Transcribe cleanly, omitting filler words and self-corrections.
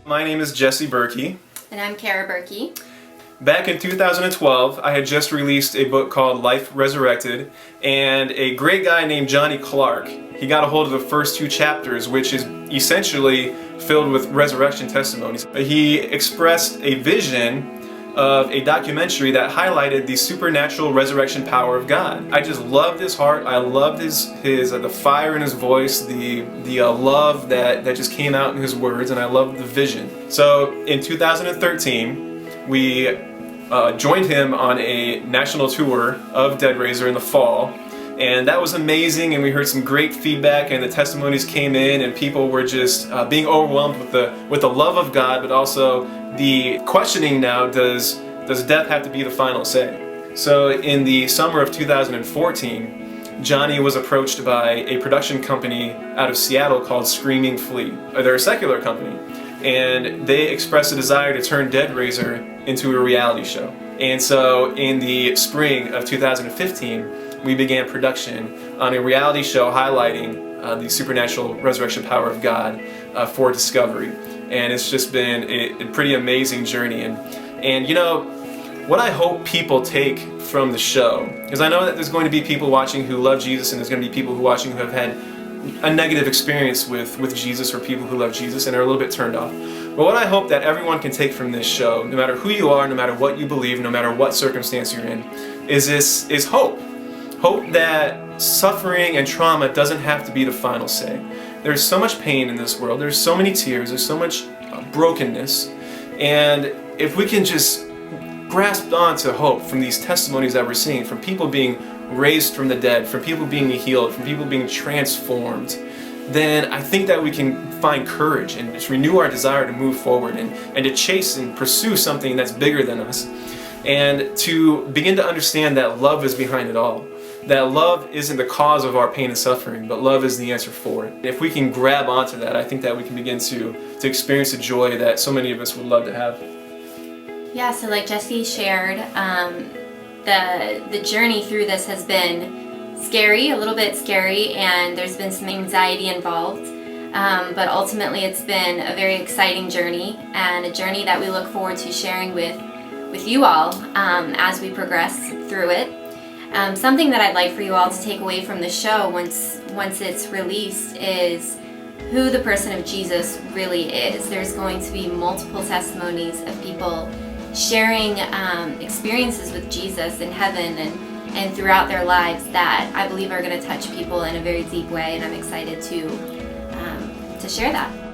My name is Jesse Berkey. And I'm Kara Berkey. Back in 2012, I had just released a book called Life Resurrected, and a great guy named Johnny Clark, he got a hold of the first two chapters, which is essentially filled with resurrection testimonies. He expressed a vision of a documentary that highlighted the supernatural resurrection power of God. I just loved his heart. I loved his the fire in his voice, the love that just came out in his words, and I loved the vision. So in 2013, we joined him on a national tour of Dead Raiser in the fall, and that was amazing, and we heard some great feedback, and the testimonies came in, and people were just being overwhelmed with the love of God, but also the questioning now, does death have to be the final say? So in the summer of 2014, Johnny was approached by a production company out of Seattle called Screaming Flea. They're a secular company, and they expressed a desire to turn Dead Raiser into a reality show. And so in the spring of 2015, we began production on a reality show highlighting the supernatural resurrection power of God for Discovery. And it's just been a pretty amazing journey. And you know, what I hope people take from the show, because I know that there's going to be people watching who love Jesus, and there's going to be people who watching who have had a negative experience with Jesus, or people who love Jesus and are a little bit turned off. But what I hope that everyone can take from this show, no matter who you are, no matter what you believe, no matter what circumstance you're in, is hope. Hope that suffering and trauma doesn't have to be the final say. There's so much pain in this world, there's so many tears, there's so much brokenness, and if we can just grasp onto hope from these testimonies that we're seeing, from people being raised from the dead, from people being healed, from people being transformed, then I think that we can find courage and just renew our desire to move forward and to chase and pursue something that's bigger than us, and to begin to understand that love is behind it all. That love isn't the cause of our pain and suffering, but love is the answer for it. If we can grab onto that, I think that we can begin to experience the joy that so many of us would love to have. Yeah, so like Jesse shared, the journey through this has been scary, a little bit scary, and there's been some anxiety involved. But ultimately it's been a very exciting journey, and a journey that we look forward to sharing with you all as we progress through it. Something that I'd like for you all to take away from the show once it's released is who the person of Jesus really is. There's going to be multiple testimonies of people sharing experiences with Jesus in heaven and throughout their lives that I believe are going to touch people in a very deep way, and I'm excited to share that.